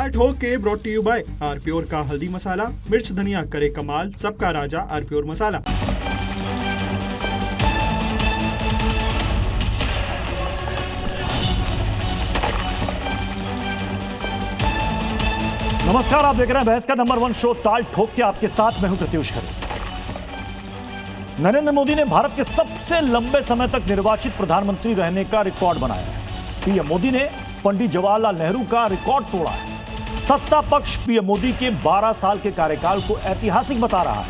ताल ठोक के brought to you by R Pure का हल्दी मसाला, मिर्च धनिया करे कमाल, सबका राजा आर प्योर मसाला। नमस्कार, आप देख रहे हैं बहस का नंबर 1 शो ताल ठोक के। आपके साथ मैं हूं प्रत्युष खरे। नरेंद्र मोदी ने भारत के सबसे लंबे समय तक निर्वाचित प्रधानमंत्री रहने का रिकॉर्ड बनाया है। पीएम मोदी ने पंडित जवाहरलाल नेहरू का रिकॉर्ड तोड़ा है। सत्ता पक्ष पीएम मोदी के 12 साल के कार्यकाल को ऐतिहासिक बता रहा है।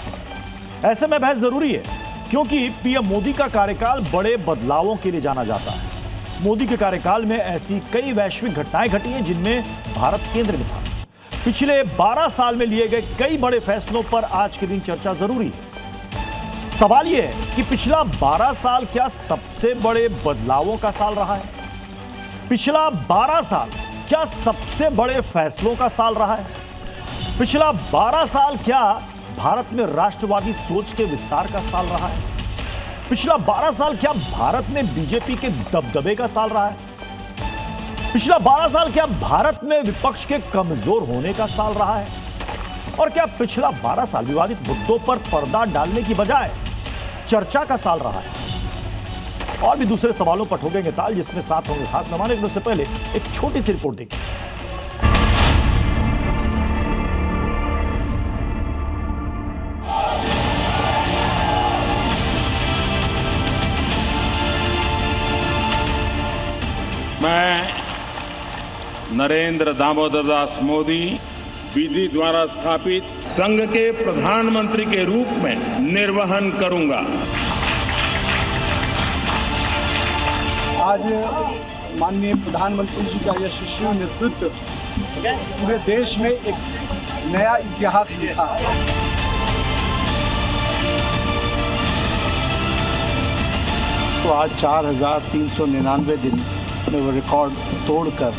ऐसे में बहस जरूरी है क्योंकि पीएम मोदी का कार्यकाल बड़े बदलावों के लिए जाना जाता है। मोदी के कार्यकाल में ऐसी कई वैश्विक घटनाएं घटी हैं जिनमें भारत केंद्र में था। पिछले 12 साल में लिए गए कई बड़े फैसलों पर आज के दिन चर्चा जरूरी है। सवाल यह है कि पिछला 12 साल क्या सबसे बड़े बदलावों का साल रहा है? पिछला 12 साल क्या सबसे बड़े फैसलों का साल रहा है? पिछला 12 साल क्या भारत में राष्ट्रवादी सोच के विस्तार का साल रहा है? पिछला 12 साल क्या भारत में बीजेपी के दबदबे का साल रहा है? पिछला 12 साल क्या भारत में विपक्ष के कमजोर होने का साल रहा है? और क्या पिछला 12 साल विवादित मुद्दों पर पर्दा डालने की बजाय चर्चा का साल रहा है? और भी दूसरे सवालों पर ठोकेंगे ताल, जिसमें साथ होंगे खास मेहमान। एक से पहले एक छोटी सी रिपोर्ट देखिए। मैं नरेंद्र दामोदर दास मोदी विधि द्वारा स्थापित संघ के प्रधानमंत्री के रूप में निर्वहन करूंगा। आज माननीय प्रधानमंत्री जी का यशस्वी नेतृत्व पूरे देश में एक नया इतिहास लिखा है। तो आज 4,399 दिन में वो रिकॉर्ड तोड़कर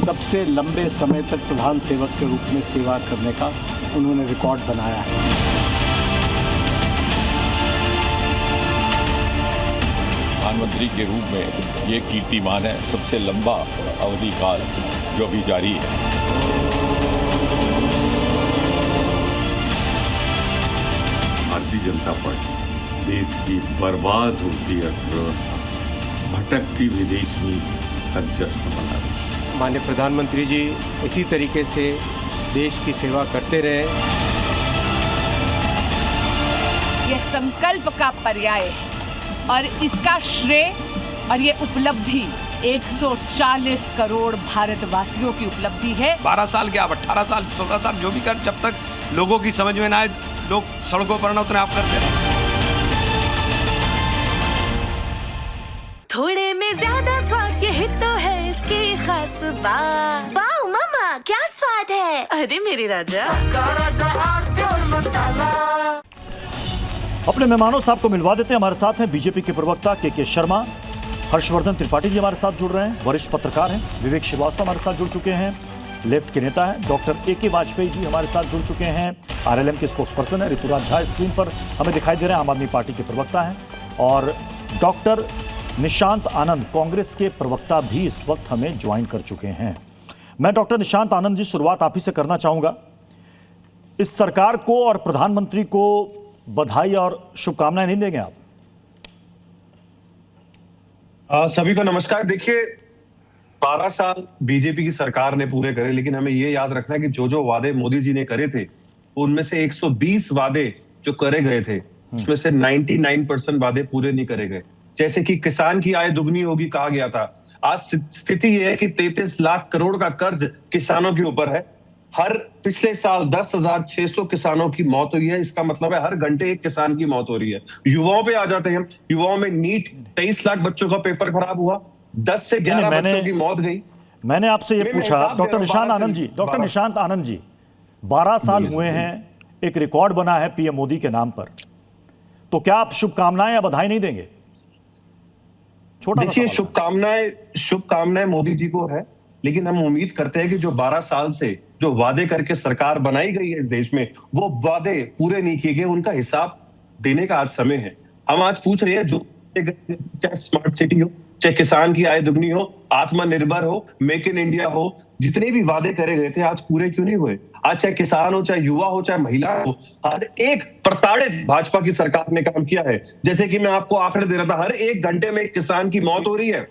सबसे लंबे समय तक प्रधान सेवक के रूप में सेवा करने का उन्होंने रिकॉर्ड बनाया है। प्रधानमंत्री के रूप में ये कीर्तिमान है, सबसे लंबा अवधि काल जो अभी जारी है। भारतीय जनता पार्टी देश की बर्बाद होती अर्थव्यवस्था, भटकती विदेश नीति का जश्न मना रही है। माननीय प्रधानमंत्री जी इसी तरीके से देश की सेवा करते रहे। यह संकल्प का पर्याय है और इसका श्रेय और ये उपलब्धि 140 करोड़ भारतवासियों की उपलब्धि है। 12 साल क्या, 18 साल 16 साल जो भी कर, जब तक लोगों की समझ में ना आए, लोग सड़कों पर ना उतरे, आप करते रहे। थोड़े में ज्यादा स्वाद, यही तो है इसकी खास बात। वाओ मम्मा, क्या स्वाद है। अरे मेरे राजा, सबका राजा आर प्योर मसाला। अपने मेहमानों साहब को मिलवा देते हैं। हमारे साथ हैं बीजेपी के प्रवक्ता के शर्मा, हर्षवर्धन त्रिपाठी जी हमारे साथ जुड़ रहे हैं, वरिष्ठ पत्रकार हैं। विवेक श्रीवास्तव हमारे साथ जुड़ चुके हैं, लेफ्ट के नेता हैं। Doctor A K. वाजपेयी जी हमारे साथ जुड़ चुके हैं, आरएलएम के स्पोक्सपर्सन है। ऋतुराज झा स्क्रीन पर हमें दिखाई दे रहे हैं, आम आदमी पार्टी के प्रवक्ता हैं। और डॉक्टर निशांत आनंद, कांग्रेस के प्रवक्ता भी इस वक्त हमें ज्वाइन कर चुके हैं। मैं डॉक्टर निशांत आनंद जी, शुरुआत आप ही से करना चाहूंगा। इस सरकार को और प्रधानमंत्री को बधाई और शुभकामनाएं नहीं देंगे आप? सभी को नमस्कार। देखिए, 12 साल बीजेपी की सरकार ने पूरे करे, लेकिन हमें ये याद रखना है कि जो जो वादे मोदी जी ने करे थे, उनमें से 120 वादे जो करे गए थे, उसमें से 99% वादे पूरे नहीं करे गए। जैसे कि किसान की आय दुगनी होगी कहा गया था, आज स्थिति यह है कि 33 लाख करोड़ का कर्ज किसानों के ऊपर है। हर पिछले साल 10,600 किसानों की मौत हुई है। इसका मतलब है हर घंटे एक किसान की मौत हो रही है। युवाओं पे आ जाते हैं, युवाओं में नीट 23 लाख बच्चों का पेपर खराब हुआ, 10 से 11 बच्चों की मौत गई। मैंने आपसे ये पूछा डॉक्टर निशांत आनंद जी, डॉक्टर निशांत आनंद जी, 12 साल हुए हैं, एक रिकॉर्ड बना है पीएम मोदी के नाम पर, तो क्या आप शुभकामनाएं या बधाई नहीं देंगे? देखिए, शुभकामनाएं मोदी जी को है, लेकिन हम उम्मीद करते हैं कि जो 12 साल से जो वादे करके सरकार बनाई गई है देश में, वो वादे पूरे नहीं किए गए, उनका हिसाब देने का आज समय है। हम आज पूछ रहे हैं, जो चाहे स्मार्ट सिटी हो, चाहे किसान की आय दुगनी हो, आत्मनिर्भर हो, मेक इन इंडिया हो, जितने भी वादे करे गए थे आज पूरे क्यों नहीं हुए? आज चाहे किसान हो, चाहे युवा हो, चाहे महिला हो, हर एक प्रताड़ित भाजपा की सरकार ने काम किया है। जैसे कि मैं आपको आंकड़े दे रहा था, हर 1 घंटे में एक किसान की मौत हो रही है।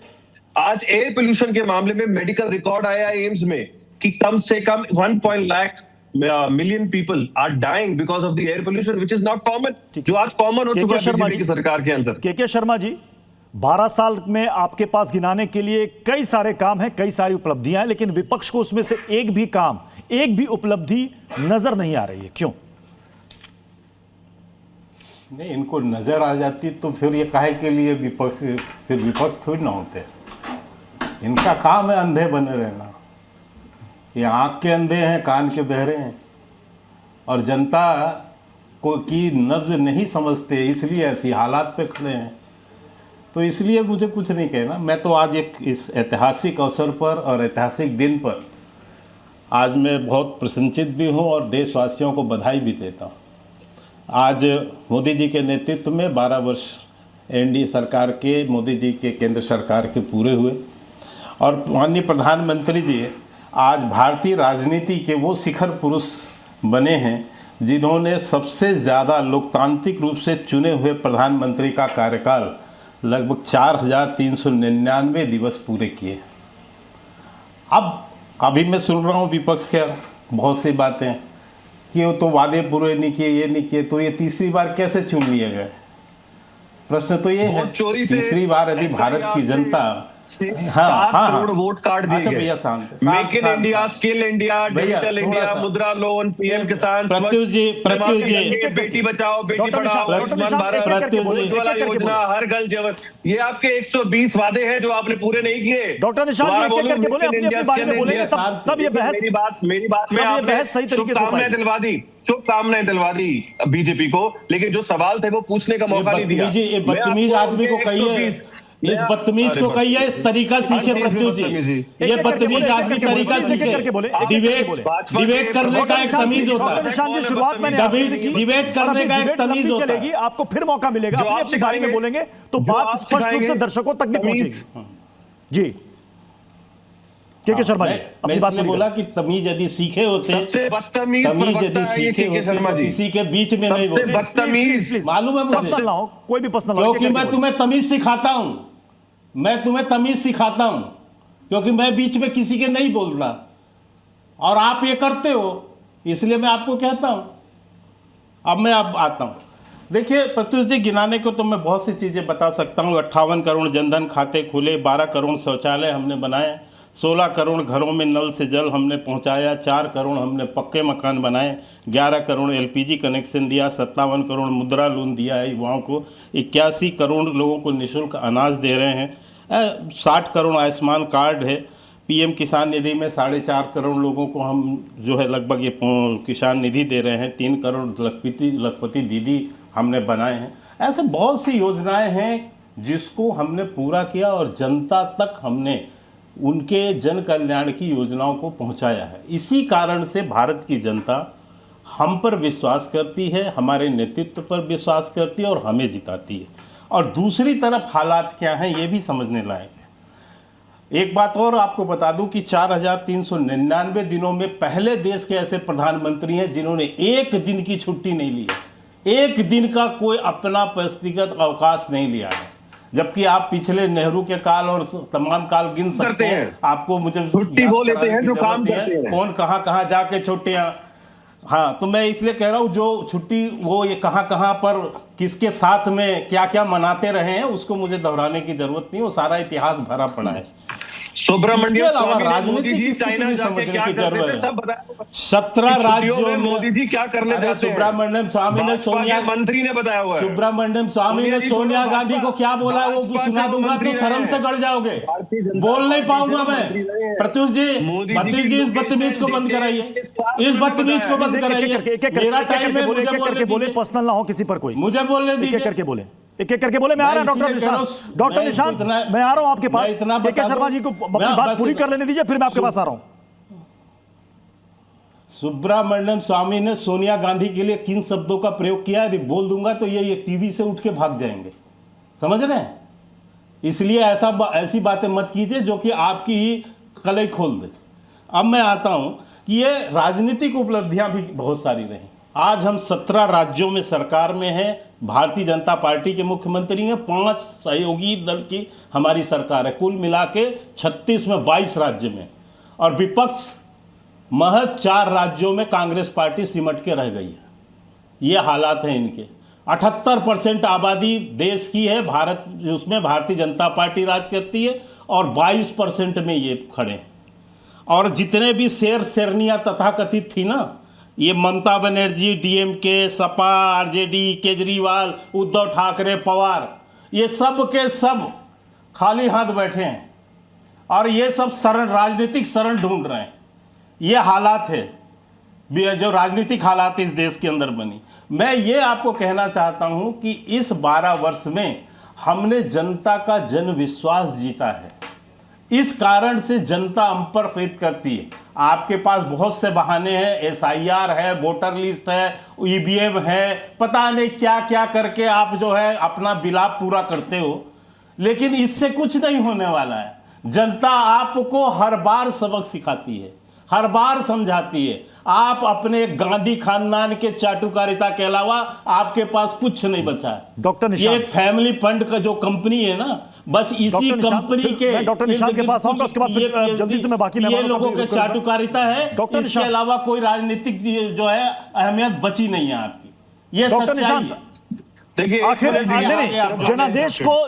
आज एयर पोल्यूशन के मामले में मेडिकल रिकॉर्ड आया है एम्स में कि कम से कम 1 lakh million people are dying because of the air pollution, which is not common, जो आज कॉमन हो चुका है बीजेपी की सरकार के अंदर। के शर्मा जी, 12 साल में आपके पास गिनाने के लिए कई सारे काम हैं, कई सारी उपलब्धियां हैं, लेकिन विपक्ष को उसमें से एक भी काम, एक भी उपलब्धि नजर नहीं आ रही है, क्यों? नहीं, इनको नजर आ जाती तो फिर ये काहे के लिए विपक्ष, फिर विपक्ष थोड़ी ना होते। इनका काम है अंधे बने रहना। ये आँख के अंधे हैं, कान के बहरे हैं, और जनता को की नब्ज नहीं समझते, इसलिए ऐसी हालात पे खड़े हैं। तो इसलिए मुझे कुछ नहीं कहना। मैं तो आज एक इस ऐतिहासिक अवसर पर और ऐतिहासिक दिन पर आज मैं बहुत प्रसन्नचित भी हूँ और देशवासियों को बधाई भी देता हूँ। आज मोदी जी के नेतृत्व में 12 वर्ष एनडीए सरकार के, मोदी जी के केंद्र सरकार के पूरे हुए, और माननीय प्रधानमंत्री जी आज भारतीय राजनीति के वो शिखर पुरुष बने हैं जिन्होंने सबसे ज़्यादा लोकतांत्रिक रूप से चुने हुए प्रधानमंत्री का कार्यकाल लगभग 4399 दिवस पूरे किए। अब अभी मैं सुन रहा हूँ विपक्ष के बहुत सी बातें कि वो तो वादे पूरे नहीं किए, ये नहीं किए, तो ये तीसरी बार कैसे चुन लिए गए? प्रश्न तो ये है, तीसरी बार यदि भारत की जनता 7 करोड़ वोट कार्ड दिए गए। भैया शांत, make in India, skill India, digital India, मुद्रा लोन, पीएम किसान, प्रत्युष जी, बेटी बचाओ बेटी पढ़ाओ, आयुष्मान भारत उज्ज्वला योजना, हर घर जीवन, ये आपके 120 वादे हैं जो आपने पूरे नहीं किए। डॉक्टर निशांत जी करके बोले, अपनी बारे में बोले, तब ये बहस, मेरी बात में आपने शुभकामनाएं दिलवा दी बीजेपी को, लेकिन जो सवाल थे वो पूछने का मौका नहीं दिया। ये बदतमीज आदमी को कहिए, इस बदतमीज को कहिए, इस तरीका सीखे प्रत्युष जी। ये बदतमीज आदमी तरीका सीखे। डिबेट करने का एक तमीज होता है। शुरुआत में डिबेट करने का एक तमीज होता है। आपको फिर मौका मिलेगा, अपनी बारे में बोलेंगे तो बात स्पष्ट रूप से दर्शकों तक भी पहुंचेगी। जी के शर्मा जी, अपनी बात में बोला कि तमीज यदि सीखे होते, तमीज यदि सीखे होते, किसी के बीच में नहीं बोलते। मालूम है मुझे, कोई भी पर्सनल, क्योंकि मैं तुम्हें तमीज सिखाता हूं, मैं तुम्हें तमीज सिखाता हूं, क्योंकि मैं बीच में किसी के नहीं बोलता और आप ये करते हो, इसलिए मैं आपको कहता हूं। अब मैं अब आता हूं। देखिए प्रत्युष जी, गिनाने को तो मैं बहुत सी चीज़ें बता सकता हूं। 58 करोड़ जनधन खाते खुले, 12 करोड़ शौचालय हमने बनाए, 16 करोड़ घरों में नल से जल हमने पहुंचाया, 4 करोड़ हमने पक्के मकान बनाए, 11 करोड़ एलपीजी कनेक्शन दिया, 57 करोड़ मुद्रा लोन दिया है युवाओं को, 81 करोड़ लोगों को निःशुल्क अनाज दे रहे हैं, 60 करोड़ आयुष्मान कार्ड है, पीएम किसान निधि में 4.5 करोड़ लोगों को हम जो है लगभग ये किसान निधि दे रहे हैं, 3 करोड़ लखपति दीदी हमने बनाए हैं। ऐसे बहुत सी योजनाएं हैं जिसको हमने पूरा किया और जनता तक हमने उनके जन कल्याण की योजनाओं को पहुंचाया है। इसी कारण से भारत की जनता हम पर विश्वास करती है, हमारे नेतृत्व पर विश्वास करती है और हमें जिताती है। और दूसरी तरफ हालात क्या हैं ये भी समझने लायक है। एक बात और आपको बता दूं कि 4399 दिनों में पहले देश के ऐसे प्रधानमंत्री हैं जिन्होंने एक दिन की छुट्टी नहीं ली है, एक दिन का कोई अपना व्यक्तिगत अवकाश नहीं लिया है। जबकि आप पिछले नेहरू के काल और तमाम काल गिन सकते हैं। आपको मुझे छुट्टी वो लेते हैं जो काम करते हैं, कौन कहाँ जाके छुट्टियां। हाँ, तो मैं इसलिए कह रहा हूँ जो छुट्टी वो ये कहाँ पर किसके साथ में क्या क्या मनाते रहे हैं उसको मुझे दोहराने की जरूरत नहीं, वो सारा इतिहास भरा पड़ा है। सुब्रमण्यम स्वामी राजनीति की स्थिति समझने की जरूरत है। 17 राज्यों में मोदी जी क्या करने जाते हैं। सुब्रमण्यम स्वामी ने सोनिया मंत्री ने बताया हुआ है। सुब्रमण्यम स्वामी ने सोनिया गांधी को क्या बोला वो सुना दूंगा तो शर्म से गड़ जाओगे, बोल नहीं पाऊंगा मैं। प्रत्युष जी इस बदतमीज को बंद कराइए, इस बदतमीज को बंद कराइए। मेरा टाइम है, मुझे बोले, पर्सनल ना हो किसी पर कोई, मुझे बोलने दीजिए, करके बोले, एक एक करके बोले। मैं आ रहा डॉक्टर निशांत, मैं आ रहा हूं आपके पास। के शर्मा जी को अपनी बात पूरी कर लेने दीजिए, फिर मैं आपके पास आ रहा हूं। सुब्रमण्यम स्वामी ने सोनिया गांधी के लिए किन शब्दों का प्रयोग किया, यदि बोल दूंगा तो ये टीवी से उठ के भाग जाएंगे, समझ रहे हैं? इसलिए ऐसी बातें मत कीजिए जो कि आपकी ही कलई खोल दे। अब मैं आता हूं कि ये राजनीतिक उपलब्धियां भी बहुत सारी रही। आज हम 17 राज्यों में सरकार में हैं, भारतीय जनता पार्टी के मुख्यमंत्री हैं, 5 सहयोगी दल की हमारी सरकार है, कुल मिला के 36 में 22 राज्य में, और विपक्ष महज 4 राज्यों में कांग्रेस पार्टी सिमट के रह गई है। ये हालात हैं इनके। 78% आबादी देश की है, भारत उसमें भारतीय जनता पार्टी राज करती है, और 22% में ये खड़े हैं। और जितने भी शेरनियाँ तथाकथित थी ना, ये ममता बनर्जी, डीएमके, सपा, आरजेडी, केजरीवाल, उद्धव ठाकरे, पवार, ये सब के सब खाली हाथ बैठे हैं और ये सब राजनीतिक शरण ढूंढ रहे हैं। ये हालात है जो राजनीतिक हालात इस देश के अंदर बनी। मैं ये आपको कहना चाहता हूं कि इस 12 वर्ष में हमने जनता का जन विश्वास जीता है। इस कारण से जनता हम पर फेथ करती है। आपके पास बहुत से बहाने हैं, एसआईआर है, वोटर लिस्ट है, ईवीएम है, पता नहीं क्या क्या करके आप जो है अपना बिलाप पूरा करते हो, लेकिन इससे कुछ नहीं होने वाला है। जनता आपको हर बार सबक सिखाती है, हर बार समझाती है। आप अपने गांधी खानदान के चाटुकारिता के अलावा आपके पास कुछ नहीं बचा है। डॉक्टर निशांत, ये फैमिली फंड का जो कंपनी है ना, बस इसी कंपनी के डॉक्टर निशांत के पास आऊंगा, उसके बाद जल्दी से मैं बाकी ये लोगों के चाटुकारिता है। इसके अलावा कोई राजनीतिक जो है अहमियत बची नहीं है आपकी। ये सच्चाई है। देखिए, आखिर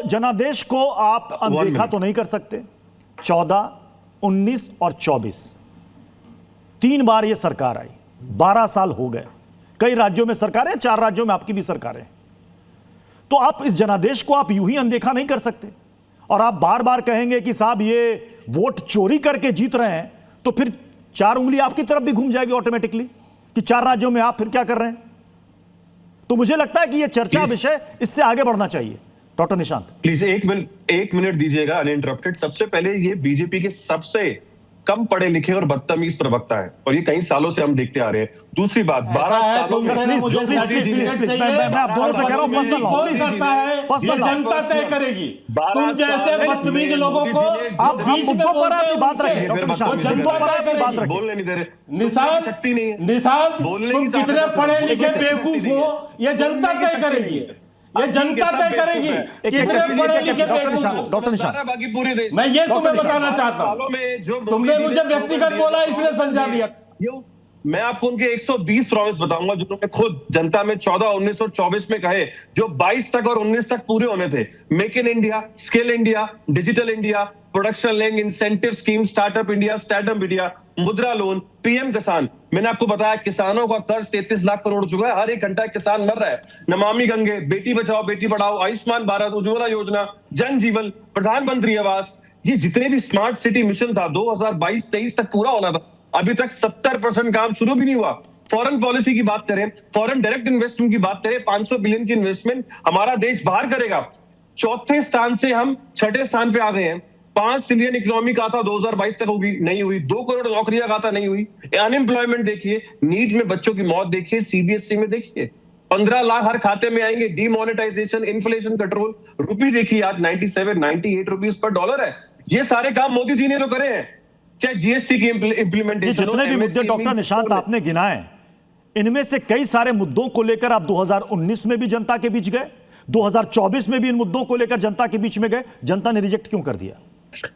जनादेश को आप अनदेखा तो नहीं कर सकते। 14, 19 और 24 3 बार ये सरकार आई, 12 साल हो गए। कई राज्यों में सरकारें, 4 राज्यों में आपकी भी सरकारें। तो आप इस जनादेश को आप यूं ही अनदेखा नहीं कर सकते। और आप बार बार कहेंगे कि साहब ये वोट चोरी करके जीत रहे हैं, तो फिर 4 उंगली आपकी तरफ भी घूम जाएगी ऑटोमेटिकली कि 4 राज्यों में आप फिर क्या कर रहे हैं। तो मुझे लगता है कि यह चर्चा विषय इससे आगे बढ़ना चाहिए। डॉक्टर निशांत प्लीज एक मिनट दीजिएगा अनइंटरप्टेड। सबसे पहले ये बीजेपी के सबसे कम पढ़े लिखे और बदतमीज प्रवक्ता है, और ये कई सालों से हम देखते आ रहे हैं। दूसरी बात, 12 सालों में जनता तय करेगी। तुम जैसे बदतमीज लोगों को आप बीच में बात रखें, बोलने नहीं दे रहे। निशांत, तुम कितने पढ़े लिखे बेवकूफ हो, ये जनता तय करेगी। ये जनता तय करेगी कितने पढ़े लिखे डॉक्टर निशांत, मैं ये तुम्हें बताना चाहता हूं। तुमने मुझे व्यक्तिगत बोला इसलिए समझा दिया। मैं आपको उनके 120 प्रॉमिस बताऊंगा जो उन्होंने खुद जनता में 14, 19 और 24 में कहे, जो 22 तक और 19 तक पूरे होने थे। Make in India, skill India, digital India, production link incentive scheme, startup India, मुद्रा लोन, पीएम किसान। मैंने आपको बताया किसानों का कर्ज 33 लाख करोड़ चुका है, हर एक घंटा किसान मर रहा है। नमामि गंगे, बेटी बचाओ बेटी पढ़ाओ, आयुष्मान भारत, उज्ज्वला योजना, जन जीवन, प्रधानमंत्री आवास, ये जितने भी स्मार्ट सिटी मिशन था 2022-23 तक पूरा होना था, अभी तक 70% काम शुरू भी नहीं हुआ। फॉरेन पॉलिसी की बात करें, फॉरेन डायरेक्ट इन्वेस्टमेंट की बात करें, 500 बिलियन की इन्वेस्टमेंट हमारा देश बाहर करेगा। 4थे स्थान से हम 6ठे स्थान पे आ गए हैं। 5 ट्रिलियन इकोनॉमी का था 2022 तक होगी, नहीं हुई। 2 करोड़ नौकरियां का था, नहीं हुई। अनएम्प्लॉयमेंट देखिए, नीट में बच्चों की मौत देखिए, सीबीएसई में देखिए 15 लाख हर खाते में आएंगे। डीमोनेटाइजेशन, इन्फ्लेशन कंट्रोल, रुपी देखिए आज 98 रुपीज पर डॉलर है। ये सारे काम मोदी जी ने तो करे हैं, चाहे जीएसटी की इंप्लीमेंटेशन। जितने भी मुद्दे डॉक्टर निशांत आपने गिनाए, इनमें से कई सारे मुद्दों को लेकर आप 2019 में भी जनता के बीच गए, 2024 में भी इन मुद्दों को लेकर जनता के बीच में गए। जनता ने रिजेक्ट क्यों कर दिया?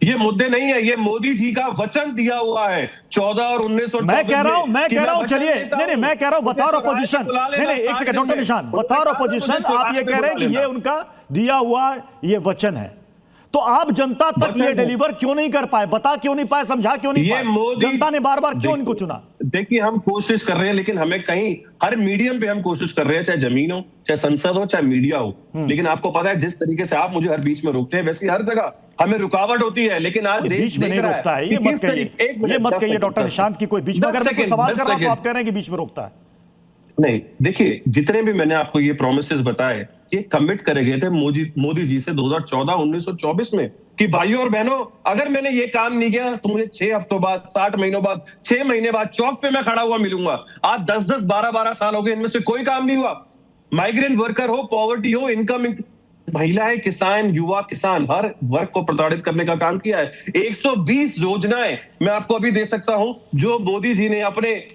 ये मुद्दे नहीं है, ये मोदी जी का वचन दिया हुआ है 14 और 19 और मैं कह रहा हूं चलिए, नहीं मैं कह रहा हूं बतौर अपोजिशन, नहीं एक सेकंड डॉक्टर निशांत, बतौर अपोजिशन आप ये कह रहे हैं कि ये उनका दिया हुआ ये वचन है, तो आप जनता तक ये डिलीवर क्यों नहीं कर पाए? बता क्यों नहीं पाए, समझा क्यों नहीं पाए? जनता ने बार बार क्यों इनको चुना? देखिए, हम कोशिश कर रहे हैं, लेकिन हमें कहीं हर मीडियम पे हम कोशिश कर रहे हैं, चाहे जमीन हो, चाहे संसद हो, चाहे मीडिया हो। लेकिन आपको पता है जिस तरीके से आप मुझे हर बीच में रोकते हैं, वैसे हर जगह हमें रुकावट होती है। लेकिन आज देश बीच में नहीं रोकता है, ये मत कहिए डॉक्टर निशांत की कोई बीच में अगर मैं कोई सवाल कर रहा हूं तो आप कह रहे हैं कि बीच में रोकता है। नहीं, देखिए, जितने भी मैंने आपको ये प्रोमिसेस बताए, ये कमिट करे गए थे मोदी जी से 2014, 19 और 24 में कि भाइयों और बहनों, अगर मैंने ये काम नहीं किया तो मुझे 6 हफ्तों बाद, 60 महीनों बाद, 6 महीने बाद चौक पे मैं खड़ा हुआ मिलूंगा। आज 10-10, 12-12 साल हो गए, इनमें से कोई काम नहीं हुआ। माइग्रेंट वर्कर हो, पॉवर्टी हो, इनकम महिलाएं, किसान, युवा किसान, हर वर्ग को प्रताड़ित करने का काम किया है। 120 योजनाएं मैं आपको अभी दे सकता हूं जो मोदी जी ने अपने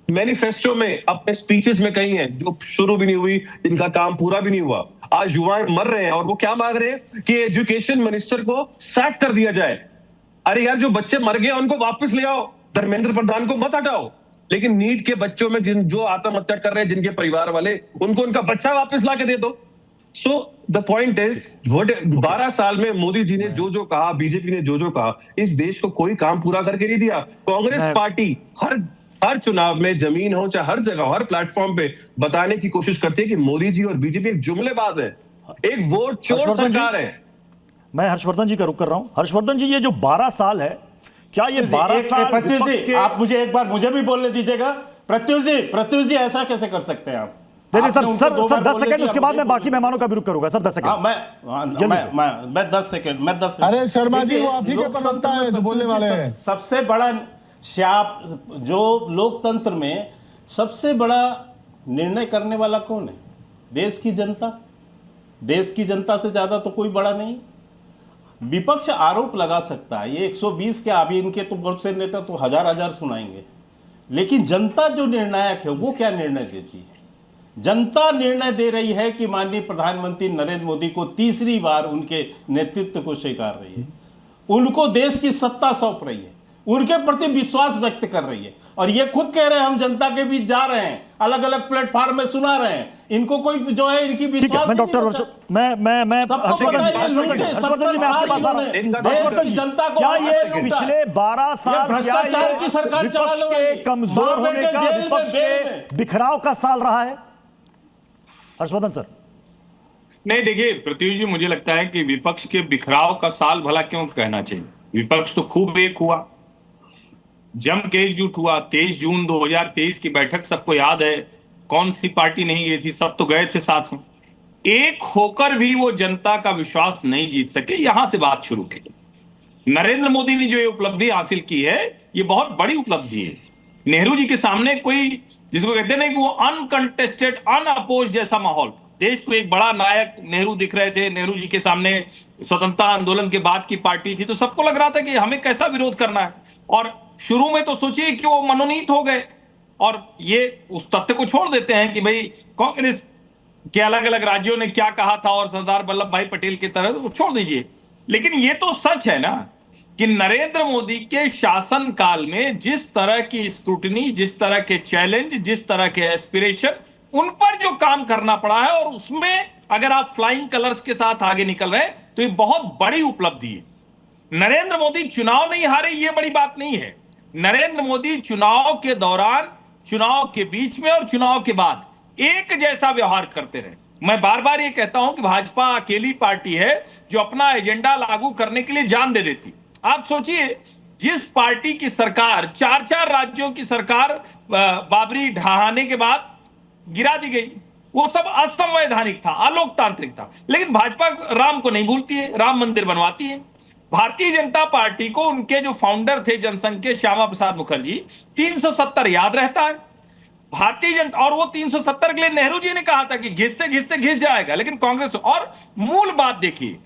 मैनिफेस्टो में, अपने स्पीचेस में कही हैं, जो शुरू भी नहीं हुई, जिनका काम पूरा भी नहीं हुआ। आज युवा मर रहे हैं और वो क्या मांग रहे हैं कि एजुकेशन मिनिस्टर को सैक कर दिया जाए। अरे यार, जो बच्चे मर गए उनको वापस ले आओ, धर्मेंद्र प्रधान को मत हटाओ। लेकिन नीट के बच्चों में जो आत्महत्या कर रहे हैं, जिनके परिवार वाले, उनको उनका बच्चा वापस ला के दे दो। सो द पॉइंट इज, 12 साल में मोदी जी ने जो जो कहा, बीजेपी ने जो जो कहा, इस देश को कोई काम पूरा करके नहीं दिया। कांग्रेस पार्टी हर चुनाव में, जमीन हो चाहे हर जगह, हर प्लेटफॉर्म पे बताने की कोशिश करती है कि मोदी जी और बीजेपी एक जुमलेबाज है, एक वोट चोर सरकार है। मैं हर्षवर्धन जी का रुख कर रहा हूं। हर्षवर्धन जी, ये जो 12 साल है, क्या ये 12 साल प्रत्युष जी, आप मुझे एक बार मुझे भी बोलने दीजिएगा। प्रत्युष जी ऐसा कैसे कर सकते हैं आप? सर 10 सेकंड, उसके बाद मैं बाकी मेहमानों का भी रुख करूंगा। Sir 10 second. मैं 10 सेकंड। अरे शर्मा जी, वो आप ही के प्रवक्ता है जो बोलने वाले हैं। सबसे बड़ा जो लोकतंत्र में सबसे बड़ा निर्णय करने वाला कौन है? देश की जनता। देश की जनता से ज्यादा तो कोई बड़ा नहीं। विपक्ष आरोप लगा सकता है, ये 120 के अभी इनके तो बहुत से नेता तो हजार सुनाएंगे, लेकिन जनता जो निर्णायक है वो क्या निर्णय देती है? जनता निर्णय दे रही है कि माननीय प्रधानमंत्री नरेंद्र मोदी को तीसरी बार उनके नेतृत्व को स्वीकार रही है, उनको देश की सत्ता सौंप रही है, उनके प्रति विश्वास व्यक्त कर रही है। और ये खुद कह रहे हैं हम जनता के बीच जा रहे हैं, अलग अलग प्लेटफॉर्म में सुना रहे हैं, इनको कोई जो है इनकी विश्वास मैं डॉक्टर मैं हर्षवर्धन जी, मैं आपके पास आ रहा हूं। जनता को क्या ये पिछले 12 साल भ्रष्टाचार की सरकार विपक्ष के कमजोर होने का, विपक्ष के बिखराव का साल रहा है? हर्षवर्धन सर। नहीं, देखिए प्रत्युष जी, मुझे लगता है कि विपक्ष के बिखराव का साल भला क्यों कहना चाहिए। विपक्ष तो खूब एक हुआ, जम के एकजुट हुआ। 23 जून 2023 की बैठक सबको याद है, कौन सी पार्टी नहीं गई थी, सब तो गए थे साथ में। एक होकर भी वो जनता का विश्वास नहीं जीत सके, यहां से बात शुरू की। नरेंद्र मोदी ने जो ये उपलब्धि हासिल की है, ये बहुत बड़ी उपलब्धि है। नेहरू जी के सामने कोई, जिसको कहते हैं ना कि वो अनकंटेस्टेड, अनअपोज जैसा माहौल था। देश को एक बड़ा नायक नेहरू दिख रहे थे। नेहरू जी के सामने स्वतंत्रता आंदोलन के बाद की पार्टी थी, तो सबको लग रहा था कि हमें कैसा विरोध करना है। और शुरू में तो सोचिए कि वो मनोनीत हो गए, और ये उस तथ्य को छोड़ देते हैं कि भाई कांग्रेस के अलग अलग राज्यों ने क्या कहा था और सरदार वल्लभ भाई पटेल की तरह, छोड़ दीजिए। लेकिन ये तो सच है ना कि नरेंद्र मोदी के शासन काल में जिस तरह की स्क्रूटनी, जिस तरह के चैलेंज, जिस तरह के एस्पिरेशन, उन पर जो काम करना पड़ा है, और उसमें अगर आप फ्लाइंग कलर्स के साथ आगे निकल रहे हैं, तो ये बहुत बड़ी उपलब्धि है। नरेंद्र मोदी चुनाव नहीं हारे, ये बड़ी बात नहीं है। नरेंद्र मोदी चुनाव के दौरान, चुनाव के बीच में और चुनाव के बाद एक जैसा व्यवहार करते रहे। मैं बार बार ये कहता हूं कि भाजपा अकेली पार्टी है जो अपना एजेंडा लागू करने के लिए जान दे देती। आप सोचिए, जिस पार्टी की सरकार, 4 राज्यों की सरकार बाबरी ढहाने के बाद गिरा दी गई, वो सब असंवैधानिक था, अलोकतांत्रिक था। लेकिन भाजपा राम को नहीं भूलती है, राम मंदिर बनवाती है। भारतीय जनता पार्टी को उनके जो फाउंडर थे जनसंघ के, श्यामा प्रसाद मुखर्जी, 370 याद रहता है। भारतीय जनता, और वो 370 के लिए नेहरू जी ने कहा था कि घिस जाएगा, लेकिन कांग्रेस। और मूल बात देखिए,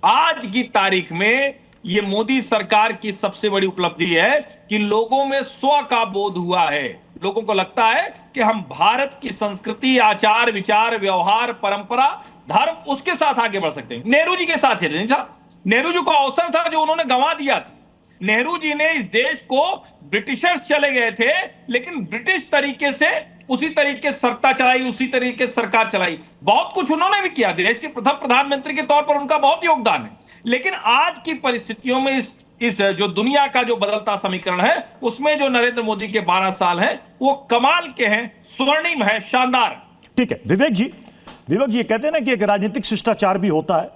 आज की तारीख में ये मोदी सरकार की सबसे बड़ी उपलब्धि है कि लोगों में स्व का बोध हुआ है। लोगों को लगता है कि हम भारत की संस्कृति, आचार विचार, व्यवहार, परंपरा, धर्म, उसके साथ आगे बढ़ सकते हैं। नेहरू जी के साथ नहीं था। नेहरू जी को अवसर था जो उन्होंने गंवा दिया था। नेहरू जी ने इस देश को, ब्रिटिशर्स चले गए थे, लेकिन ब्रिटिश तरीके से उसी तरीके सत्ता चलाई, उसी तरीके सरकार चलाई। बहुत कुछ उन्होंने भी किया, देश के प्रथम प्रधानमंत्री के तौर पर उनका बहुत योगदान है। लेकिन आज की परिस्थितियों में इस जो दुनिया का जो बदलता समीकरण है, उसमें जो नरेंद्र मोदी के 12 साल हैं, वो कमाल के हैं, स्वर्णिम है, शानदार। ठीक है विवेक जी, ये कहते हैं ना कि एक राजनीतिक शिष्टाचार भी होता है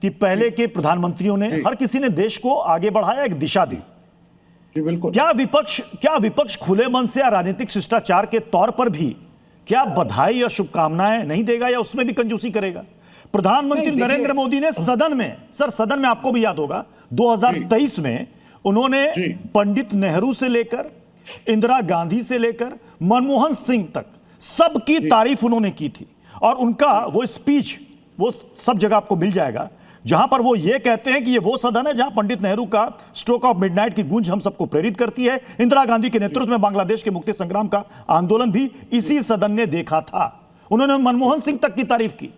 कि पहले के प्रधानमंत्रियों ने, हर किसी ने देश को आगे बढ़ाया, एक दिशा दी। बिल्कुल। क्या विपक्ष खुले मन से या राजनीतिक शिष्टाचार के तौर पर भी क्या बधाई या शुभकामनाएं नहीं देगा, या उसमें भी कंजूसी करेगा? प्रधानमंत्री नरेंद्र मोदी ने सदन में आपको भी याद होगा 2023 में उन्होंने पंडित नेहरू से लेकर इंदिरा गांधी से लेकर मनमोहन सिंह तक सबकी तारीफ उन्होंने की थी। और उनका वो स्पीच वो सब जगह आपको मिल जाएगा, जहां पर वो ये कहते हैं कि ये वो सदन है जहां पंडित नेहरू का स्ट्रोक ऑफ मिडनाइट की गूंज हम सबको प्रेरित करती है। इंदिरा गांधी के नेतृत्व में बांग्लादेश के मुक्ति संग्राम का आंदोलन भी इसी सदन ने देखा था। उन्होंने मनमोहन सिंह तक की तारीफ की।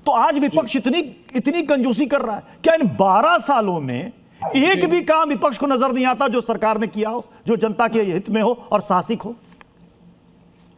तो आज विपक्ष इतनी कंजूसी कर रहा है। क्या इन 12 सालों में एक भी काम विपक्ष को नजर नहीं आता जो सरकार ने किया हो, जो जनता के हित में हो और साहसिक हो?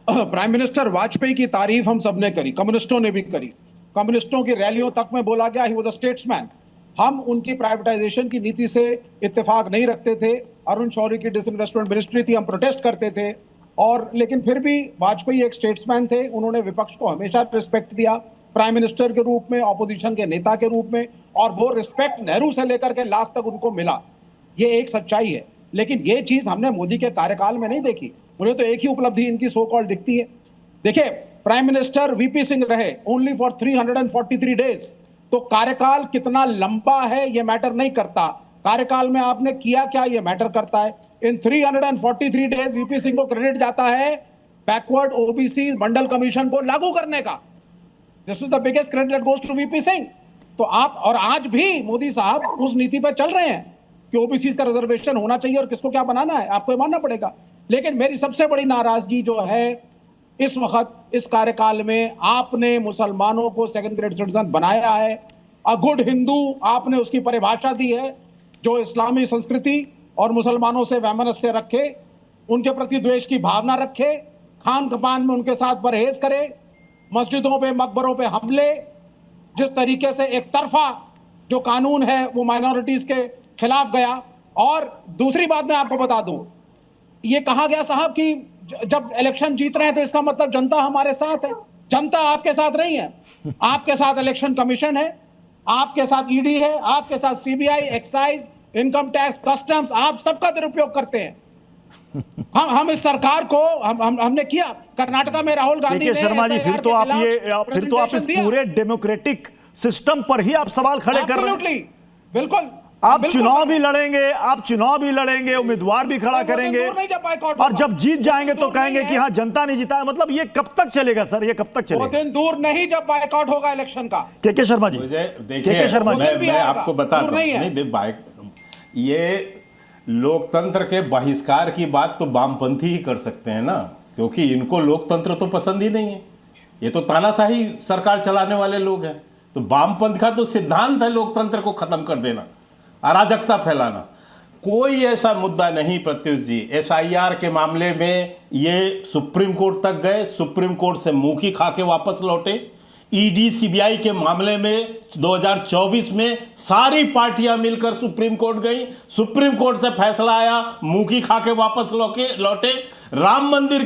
प्राइम मिनिस्टर वाजपेयी की तारीफ हम सबने करी, कम्युनिस्टों ने भी करी। कम्युनिस्टों की रैलियों तक में बोला गया ही वाज अ स्टेट्समैन। हम उनकी प्राइवेटाइजेशन की नीति से इत्तेफाक नहीं रखते थे। अरुण शौरी की डिसइन्वेस्टमेंट मिनिस्ट्री थी, हम प्रोटेस्ट करते थे। और लेकिन फिर भी वाजपेयी एक स्टेट्समैन थे। उन्होंने विपक्ष को हमेशा रिस्पेक्ट दिया, प्राइम मिनिस्टर के रूप में, ऑपोजिशन के नेता के रूप में, और वो रिस्पेक्ट नेहरू से लेकर के लास्ट तक उनको मिला। ये एक सच्चाई है। लेकिन ये चीज हमने मोदी के कार्यकाल में नहीं देखी। मुझे तो एक ही उपलब्धि इनकी सो कॉल्ड दिखती है। देखिए, प्राइम मिनिस्टर वीपी सिंह रहे ओनली फॉर 343 डेज। तो कार्यकाल कितना लंबा है ये मैटर नहीं करता, कार्यकाल में आपने किया क्या ये मैटर करता है। इन 343 डेज वीपी सिंह को क्रेडिट जाता है बैकवर्ड ओबीसी मंडल कमीशन को लागू करने का। This is the biggest credit that goes to VP Singh. तो आप, और आज भी मोदी साहब उस नीति पर चल रहे हैं कि ओबीसी का रिजर्वेशन होना चाहिए और किसको क्या बनाना है आपको ये मानना पड़ेगा। लेकिन मेरी सबसे बड़ी नाराजगी जो है इस वक्त इस कार्यकाल में, आपने मुसलमानों को सेकंड ग्रेड सिटीजन बनाया है। अ गुड हिंदू आपने उसकी परिभाषा दी है, जो इस्लामी संस्कृति और मुसलमानों से वैमनस्य रखे, उनके प्रति द्वेष की भावना रखे, खान कपान में उनके साथ परहेज करे, मस्जिदों पे मकबरों पे हमले, जिस तरीके से एक तरफा जो कानून है वो माइनॉरिटीज के खिलाफ गया। और दूसरी बात मैं आपको बता दूं, ये कहा गया साहब कि जब इलेक्शन जीत रहे हैं तो इसका मतलब जनता हमारे साथ है। जनता आपके साथ नहीं है। आपके साथ इलेक्शन कमीशन है, आपके साथ ईडी है, आपके साथ CBI, excise, income tax, customs, आप सबका दुरुपयोग करते हैं। हम इस सरकार को हमने किया। कर्नाटका में राहुल गांधी ने शर्मा जी, फिर तो आप इस पूरे डेमोक्रेटिक सिस्टम पर ही आप सवाल खड़े कर रहे हैं। बिल्कुल। आप चुनाव भी लड़ेंगे, उम्मीदवार भी खड़ा करेंगे, और जब जीत जाएंगे तो कहेंगे कि हाँ जनता ने जीता है। मतलब ये कब तक चलेगा सर, ये कब तक चलेगा? वो दिन दूर नहीं जब बायकॉट होगा इलेक्शन का। के शर्मा जी, देखिए, मैं आपको बता दूं, ये लोकतंत्र के बहिष्कार की बात तो वामपंथी ही कर सकते हैं ना, क्योंकि इनको लोकतंत्र तो पसंद ही नहीं है। ये तो तानाशाही सरकार चलाने वाले लोग हैं। तो वामपंथ का तो सिद्धांत है लोकतंत्र को खत्म कर देना, अराजकता फैलाना। कोई ऐसा मुद्दा नहीं प्रत्युष जी। एसआईआर के मामले में ये सुप्रीम कोर्ट तक गए, सुप्रीम कोर्ट से मुंह की खा के वापस लौटे। ईडी सीबीआई के मामले में 2024 में सारी पार्टियां मिलकर सुप्रीम कोर्ट गई, सुप्रीम कोर्ट से फैसला आया, मुंह की खा के वापस लौटे। राम मंदिर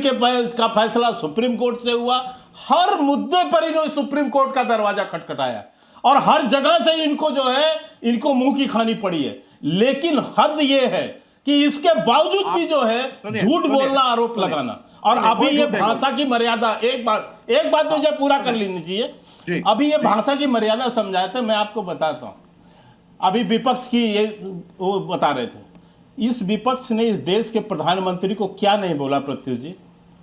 का फैसला सुप्रीम कोर्ट से हुआ। हर मुद्दे पर इन्होंने सुप्रीम कोर्ट का दरवाजा खटखटाया और हर जगह से इनको जो है, इनको मुंह की खानी पड़ी है। लेकिन हद ये है कि इसके बावजूद भी जो है झूठ बोलना, आरोप लगाना, और अभी ये भाषा की मर्यादा, एक बात मुझे पूरा कर लेनी चाहिए। अभी ये भाषा की मर्यादा समझाए थे, मैं आपको बताता हूं। अभी विपक्ष की ये वो बता रहे थे, इस विपक्ष ने इस देश के प्रधानमंत्री को क्या नहीं बोला प्रत्युष जी?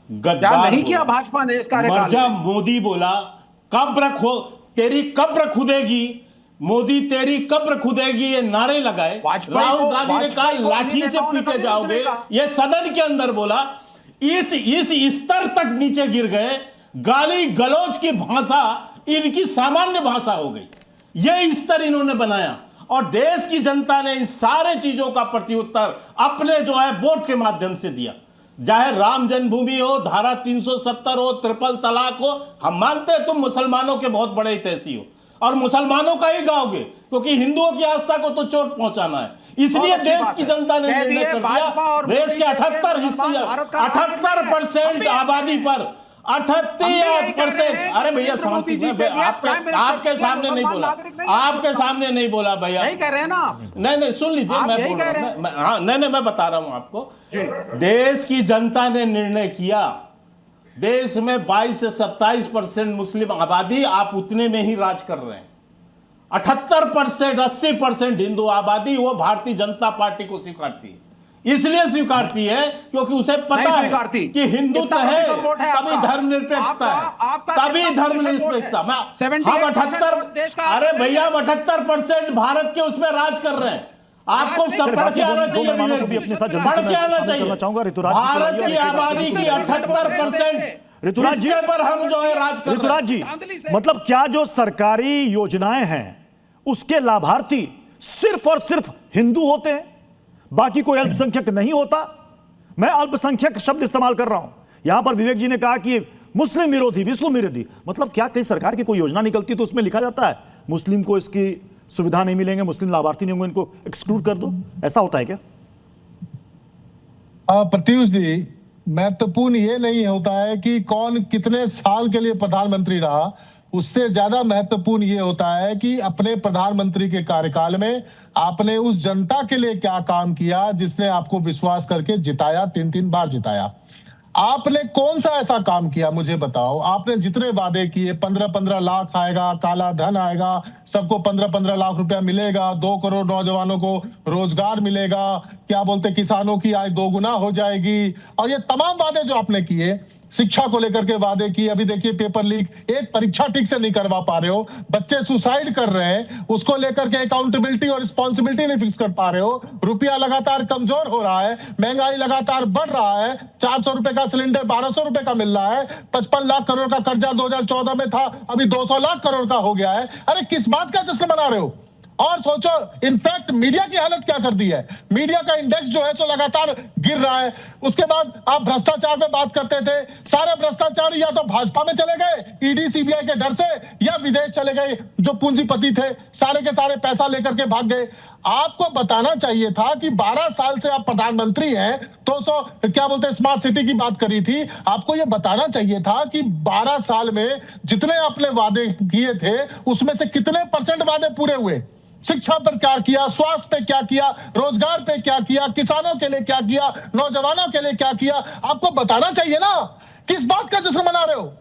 गद्दार नहीं किया भाजपा ने इस कार्यकाल में। मर्जा मोदी बोला, कब्र तेरी कब्र खुदेगी, मोदी तेरी कब्र खुदेगी, ये नारे लगाए। राहुल गांधी ने कहा लाठी से पीटे जाओगे, ये सदन के अंदर बोला। इस स्तर तक नीचे गिर गए। गाली गलौज की भाषा इनकी सामान्य भाषा हो गई। ये स्तर इन्होंने बनाया और देश की जनता ने इन सारे चीजों का प्रत्युत्तर अपने जो है वोट के माध्यम से दिया। चाहे राम जन्मभूमि हो, धारा 370 हो, ट्रिपल तलाक हो, हम मानते हैं तुम मुसलमानों के बहुत बड़े हितैषी हो और मुसलमानों का ही गाओगे, क्योंकि हिंदुओं की आस्था को तो चोट पहुंचाना है। इसलिए देश की जनता ने निर्णय कर दिया, देश के 78% आबादी पर 38%। अरे भैया शांति, आपके सामने नहीं बोला, आपके सामने नहीं बोला भैया, नहीं कह रहे हैं ना। नहीं सुन लीजिए, मैं बोल रहा हूं। हाँ, नहीं मैं बता रहा हूं आपको। देश की जनता ने निर्णय किया, देश में 22 से 27% मुस्लिम आबादी, आप उतने में ही राज कर रहे हैं। 78% 80% हिंदू आबादी वो भारतीय जनता पार्टी को स्वीकारती है। इसलिए स्वीकारती है क्योंकि उसे पता है कि हिंदुत्व है, तभी धर्मनिरपेक्षता है, तभी धर्मनिरपेक्षता। हम 78, अरे भैया 78% भारत के उसमें राज कर रहे हैं। आपको सब पढ़ के आना चाहिए, पढ़ के आना चाहिए। भारत की आबादी की 78% ऋतुराज जी पर हम जो है राज कर रहे हैं। ऋतुराज जी, मतलब क्या जो सरकारी योजनाएं हैं उसके लाभार्थी सिर्फ और सिर्फ हिंदू होते हैं, बाकी कोई अल्पसंख्यक नहीं होता? मैं अल्पसंख्यक शब्द इस्तेमाल कर रहा हूं। यहां पर विवेक जी ने कहा कि मुस्लिम विरोधी, विश्व विरोधी, मतलब क्या कहीं सरकार की कोई योजना निकलती तो उसमें लिखा जाता है मुस्लिम को इसकी सुविधा नहीं मिलेंगे, मुस्लिम लाभार्थी नहीं होंगे, इनको एक्सक्लूड कर दो? ऐसा होता है क्या? प्रत्युष जी, महत्वपूर्ण ये नहीं होता है कि कौन कितने साल के लिए प्रधानमंत्री रहा, उससे ज्यादा महत्वपूर्ण ये होता है कि अपने प्रधानमंत्री के कार्यकाल में आपने उस जनता के लिए क्या काम किया जिसने आपको विश्वास करके जिताया, 3 बार जिताया। आपने कौन सा ऐसा काम किया मुझे बताओ। आपने जितने वादे किए, 15-15 लाख आएगा, काला धन आएगा, सबको 15-15 लाख रुपया मिलेगा, 2 करोड़ नौजवानों को रोजगार मिलेगा, क्या बोलते किसानों की आय 2 गुना हो जाएगी, और ये तमाम वादे जो आपने किए, शिक्षा को लेकर के वादे किए। अभी देखिए पेपर लीक, एक परीक्षा ठीक से नहीं करवा पा रहे हो, बच्चे सुसाइड कर रहे हैं, उसको लेकर के अकाउंटेबिलिटी और रिस्पॉन्सिबिलिटी नहीं फिक्स कर पा रहे हो। रुपया लगातार कमजोर हो रहा है, महंगाई लगातार बढ़ रहा है, 400 रुपए का सिलेंडर 1200 रुपए का मिल रहा है, 55 लाख करोड़ का कर्जा 2014 में था, अभी 200 लाख करोड़ का हो गया है। अरे किस बात का जश्न मना रहे हो? और सोचो, इनफैक्ट मीडिया की हालत क्या कर दी है। मीडिया का इंडेक्स जो है सो लगातार गिर रहा है। उसके बाद आप भ्रष्टाचार पे बात करते थे, सारे भ्रष्टाचार या तो भाजपा में चले गए ईडी सीबीआई के डर से, या विदेश चले गए, जो पूंजीपति थे सारे के सारे पैसा लेकर के भाग गए। आपको बताना चाहिए था कि 12 साल से आप प्रधानमंत्री हैं, 200 क्या बोलते स्मार्ट सिटी की बात करी थी, आपको यह बताना चाहिए था कि 12 साल में जितने आपने वादे किए थे उसमें से कितने % वादे पूरे हुए। शिक्षा पर क्या किया, स्वास्थ्य पे क्या किया, रोजगार पे क्या किया, किसानों के लिए क्या किया, नौजवानों के लिए क्या किया, आपको बताना चाहिए ना। किस बात का जश्न मना रहे हो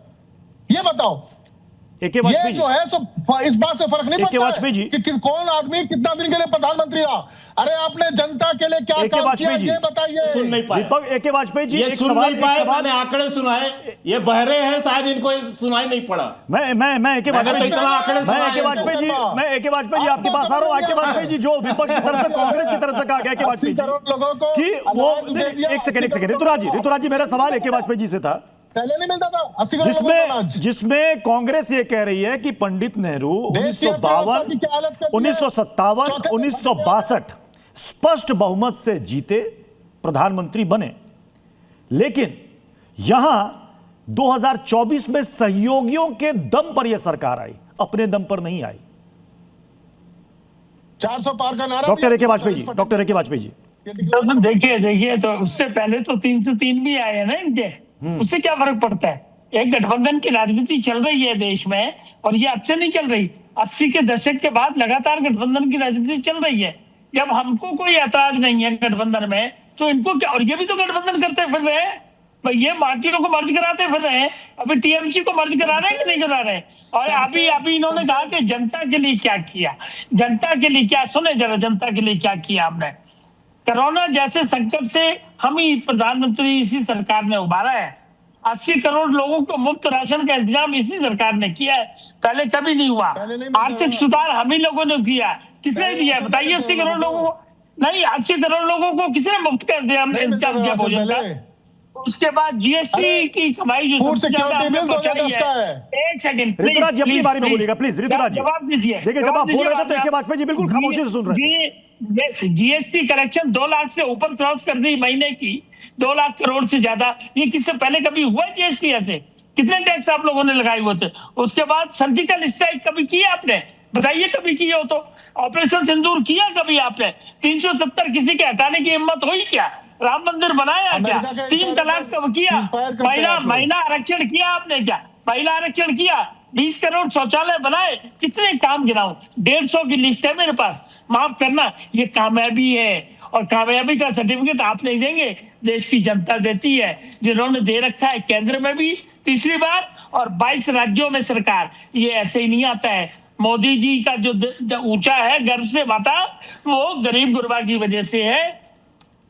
ये बताओ। ये जो है सो इस बात से फर्क नहीं पड़ता कि कौन आदमी कितना दिन के लिए प्रधानमंत्री रहा। अरे आपने जनता के लिए क्या काम किया ये बताइए। सुन नहीं पाए ए.के. वाजपेयी जी, ये सुन नहीं पाए, मैंने आंकड़े सुनाए, ये बहरे हैं, शायद इनको सुनाई नहीं पड़ा। मैं ए.के. वाजपेयी जी, मैं ए.के. वाजपेयी जी आपके पास आ रहा हूँ। ए.के. वाजपेयी जी जो विपक्ष की तरफ से कांग्रेस की तरफ से कहा गया ए.के. वाजपेयी जी कि वो एक सेकंड ऋतुराज जी मेरा सवाल ए.के. वाजपेयी जी से था, पहले नहीं मिलता था 80 करोड़ जिसमें कांग्रेस ये कह रही है कि पंडित नेहरू 1952, 1957, 1962 स्पष्ट बहुमत से जीते, प्रधानमंत्री बने, लेकिन यहां 2024 में सहयोगियों के दम पर यह सरकार आई, अपने दम पर नहीं आई। 400 पार का नारा डॉक्टर ए.के. वाजपेयी जी तो देखिए तो उससे पहले तो 303 भी आए हैं ना इनके, उससे क्या फर्क पड़ता है। एक गठबंधन की राजनीति चल रही है देश में, और ये अब से नहीं चल रही, 80 के दशक के बाद लगातार गठबंधन की राजनीति चल रही है। जब हमको कोई ऐतराज नहीं है गठबंधन में, तो इनको क्या, और ये भी तो गठबंधन करते फिर रहे हैं, ये पार्टियों को मर्ज कराते फिर रहे हैं। अभी टीएमसी को मर्ज करा रहे हैं कि नहीं करा रहे हैं। और अभी इन्होंने कहा कि जनता के लिए क्या किया, जनता के लिए क्या, सुने जरा जनता के लिए क्या किया आपने। कोरोना जैसे संकट से हम ही प्रधानमंत्री इसी सरकार ने उबारा है। 80 करोड़ लोगों को मुफ्त राशन का इंतजाम इसी सरकार ने किया है, पहले कभी नहीं हुआ। आर्थिक सुधार हम ही लोगों ने किया, किसने दिया बताइए। 80 करोड़ लोगों को नहीं, 80 करोड़ लोगों को किसने मुफ्त कर दिया इंतजाम किया भोजन का। उसके बाद जीएसटी की कमाई जो सबसे ज्यादा हमने पहुंचाई है। एक सेकंड ऋतुराज जी अपनी बारे में बोलिएगा प्लीज। ऋतुराज जी जवाब दीजिए। देखिए जब आप बोल रहे थे तो ए.के. वाजपेयी जी बिल्कुल खामोशी से सुन रहे हैं। जीएसटी कलेक्शन 2 लाख से ऊपर क्रॉस कर दी महीने की, 2 लाख करोड़ से ज्यादा। ये किससे पहले कभी हुआ जीएसटी ऐसे? कितने टैक्स आप लोगों ने लगाए हुए थे? उसके बाद सर्जिकल स्ट्राइक कभी किया आपने बताइए, कभी किए हो तो। ऑपरेशन सिंदूर किया कभी आपने? 370 किसी के हटाने की हिम्मत हुई क्या? राम मंदिर बनाया क्या? 3 तलाक कब किया? महिला आरक्षण किया आपने क्या? महिला आरक्षण किया? 20 करोड़ शौचालय बनाए? कितने काम गिनाऊं? 150 की लिस्ट है मेरे पास। माफ करना, ये कामयाबी है, और कामयाबी का सर्टिफिकेट आप नहीं देंगे, देश की जनता देती है, जिन्होंने दे रखा है केंद्र में भी तीसरी बार और 22 राज्यों में सरकार। ये ऐसे ही नहीं आता है। मोदी जी का जो ऊंचा है गर्व से माथा, वो गरीब गुरबा की वजह से है।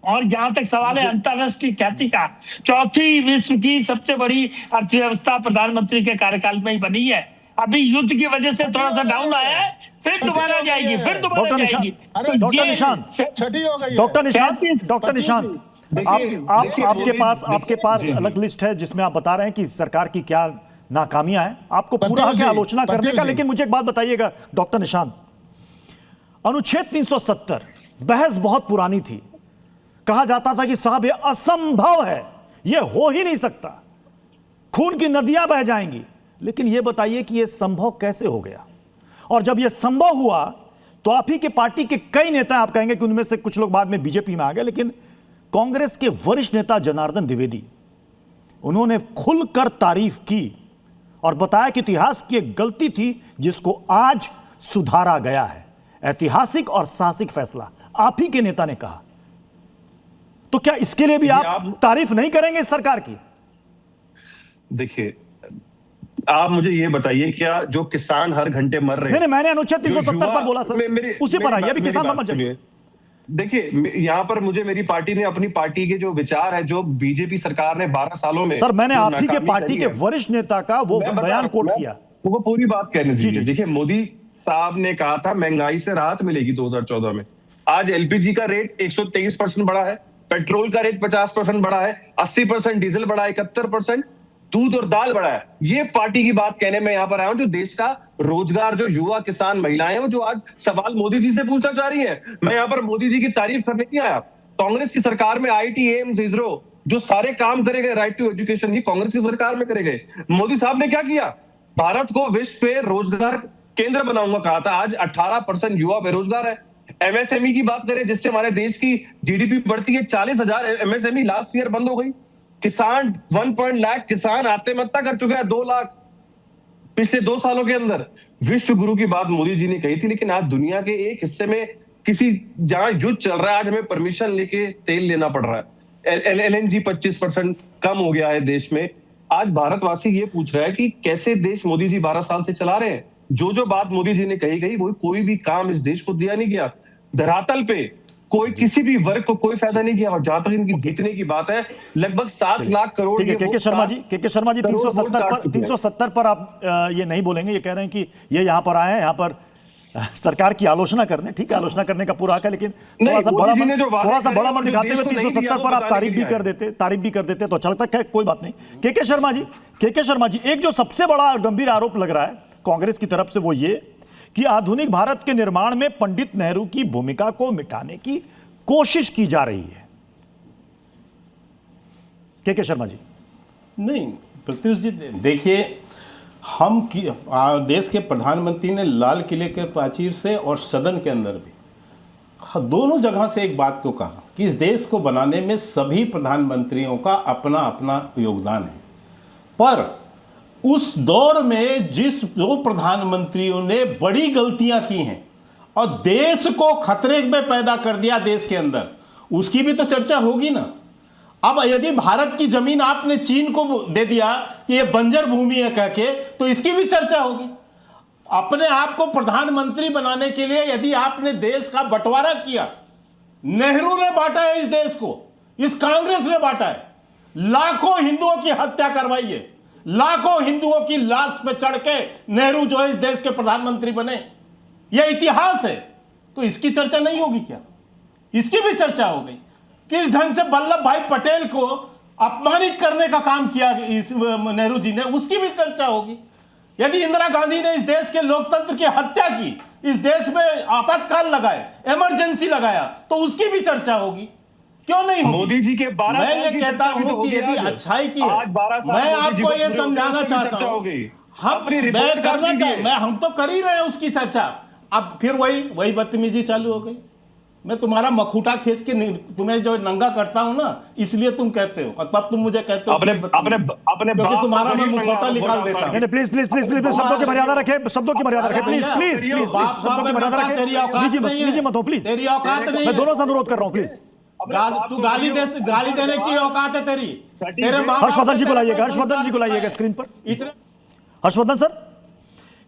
और जहां तक सवाल है अंतरराष्ट्रीय ख्याति का, चौथी विश्व की सबसे बड़ी अर्थव्यवस्था प्रधानमंत्री के कार्यकाल में ही बनी है। अभी युद्ध की वजह से थोड़ा सा डाउन आया है, फिर दोबारा जाएगी, फिर दोबारा जाएगी। डॉक्टर निशांत, डॉक्टर निशांत, आपके पास अलग लिस्ट है जिसमें आप बता रहे हैं कि सरकार की क्या नाकामियां हैं, आपको पूरा हक है आलोचना करने का। लेकिन मुझे एक बात बताइएगा डॉक्टर निशांत, अनुच्छेद 370 बहस बहुत पुरानी थी, कहा जाता था कि साहब ये असंभव है, ये हो ही नहीं सकता, खून की नदियां बह जाएंगी। लेकिन ये बताइए कि ये संभव कैसे हो गया? और जब ये संभव हुआ तो आप ही के पार्टी के कई नेता, आप कहेंगे कि उनमें से कुछ लोग बाद में बीजेपी में आ गए, लेकिन कांग्रेस के वरिष्ठ नेता जनार्दन द्विवेदी, उन्होंने खुलकर तारीफ की और बताया कि इतिहास की एक गलती थी जिसको आज सुधारा गया है। ऐतिहासिक और साहसिक फैसला, आप ही के नेता ने कहा। तो क्या इसके लिए भी आप तारीफ नहीं करेंगे इस सरकार की? देखिए, आप मुझे ये बताइए, क्या जो किसान हर घंटे मर रहे हैं, नहीं, मैंने अनुच्छेद 370 पर बोला सर, उसी पर आइए, अभी किसान मत जाइए। देखिए, यहाँ पर मुझे मेरी पार्टी ने अपनी पार्टी के जो विचार है, जो बीजेपी सरकार ने 12 सालों में, सर मैंने आप ही के पार्टी के वरिष्ठ नेता का वो बयान कोट किया, वो पूरी बात कहने दीजिए। देखिए, मोदी साहब ने कहा था महंगाई से राहत मिलेगी 2014 में। आज एलपीजी का रेट 123% बढ़ा है, पेट्रोल का रेट 50% बढ़ा है, 80% डीजल बढ़ा है, 71% दूध और दाल बढ़ा है। ये पार्टी की बात कहने में यहां पर आया हूं, जो देश का रोजगार, जो युवा किसान महिलाएं हैं, जो आज सवाल मोदी जी से पूछना चाह रही है। मैं यहां पर मोदी जी की तारीफ करने नहीं आया। कांग्रेस की सरकार में आईटी, एम्स, इसरो, जो सारे काम करे गए, राइट टू एजुकेशन, ये कांग्रेस की सरकार में करे गए। मोदी साहब ने क्या किया? भारत को विश्व पे रोजगार केंद्र बनाऊंगा कहा था। आज 18% युवा बेरोजगार है। एमएसएमई की बात करें, जिससे हमारे देश की जीडीपी बढ़ती है, 40,000 एमएसएमई लास्ट ईयर बंद हो गई। किसान 1 लाख किसान आत्महत्या कर चुका है, 2 लाख पिछले 2 सालों के अंदर। विश्व गुरु की बात मोदी जी ने कही थी, लेकिन आज दुनिया के एक हिस्से में किसी जहां युद्ध चल रहा है, आज हमें परमिशन लेके तेल लेना पड़ रहा है। एलएनजी 25% कम हो गया है देश में। आज भारतवासी ये पूछ रहा है कि कैसे देश मोदी जी 12 साल से चला रहे हैं। जो बात मोदी जी ने कही गई, वो कोई भी काम इस देश को दिया नहीं गया। धरातल पे कोई किसी भी वर्ग को कोई फायदा नहीं किया। और जहां तक इनकी जीतने की बात है, लगभग 7 लाख करोड़। के शर्मा जी 370 पर आप ये नहीं बोलेंगे, ये कह रहे हैं कि ये यहाँ पर आए हैं, यहाँ पर सरकार की आलोचना करने। ठीक है, आलोचना करने का पूरा हक है, लेकिन थोड़ा सा बड़ा मन दिखाते हुए 370 पर आप तारीफ भी कर देते तो अच्छा लगता है। कोई बात नहीं। के शर्मा जी, एक जो सबसे बड़ा गंभीर आरोप लग रहा है कांग्रेस की तरफ से, वो ये कि आधुनिक भारत के निर्माण में पंडित नेहरू की भूमिका को मिटाने की कोशिश की जा रही है। के शर्मा जी। नहीं प्रत्युष जी, देखिए, देश के प्रधानमंत्री ने लाल किले के प्राचीर से और सदन के अंदर भी दोनों जगह से एक बात को कहा कि इस देश को बनाने में सभी प्रधानमंत्रियों का अपना अपना योगदान है। पर उस दौर में जो प्रधानमंत्रियों ने बड़ी गलतियां की हैं और देश को खतरे में पैदा कर दिया देश के अंदर, उसकी भी तो चर्चा होगी ना। अब यदि भारत की जमीन आपने चीन को दे दिया कि ये बंजर भूमि है कह के, तो इसकी भी चर्चा होगी। अपने आप को प्रधानमंत्री बनाने के लिए यदि आपने देश का बंटवारा किया, नेहरू ने बांटा है इस देश को, इस कांग्रेस ने बांटा है, लाखों हिंदुओं की हत्या करवाई है, लाखों हिंदुओं की लाश पे चढ़ के नेहरू जो है इस देश के प्रधानमंत्री बने। यह इतिहास है, तो इसकी चर्चा नहीं होगी क्या? इसकी भी चर्चा हो गई। किस ढंग से वल्लभ भाई पटेल को अपमानित करने का काम किया इस नेहरू जी ने, उसकी भी चर्चा होगी। यदि इंदिरा गांधी ने इस देश के लोकतंत्र की हत्या की, इस देश में आपातकाल लगाए, इमरजेंसी लगाया, तो उसकी भी चर्चा होगी। क्यों नहीं होगी? मोदी जी के 12 मैं ये कहता हूं कि यदि अच्छाई की है, मैं आपको ये समझाना चाहता हूं, हम तो कर ही रहे हैं उसकी चर्चा। अब फिर वही बदतमीजी चालू हो गई। मैं तुम्हारा मखूटा खींच के तुम्हें जो नंगा करता हूं ना, इसलिए तुम कहते हो, और तब तुम मुझे कहते हो क्योंकि तुम्हारा मैं मुखौटा निकाल देता हूं। प्लीज शब्दों की मर्यादा रखें, प्लीज शब्दों की मर्यादा रखें। निजी मत हो प्लीज, तेरी औकात नहीं। मैं दोनों से अनुरोध कर रहा हूं, प्लीज। तू गाली देने की औकात है तेरी। हर्षवर्धन जी को लाइएगा स्क्रीन पर। हर्षवर्धन सर,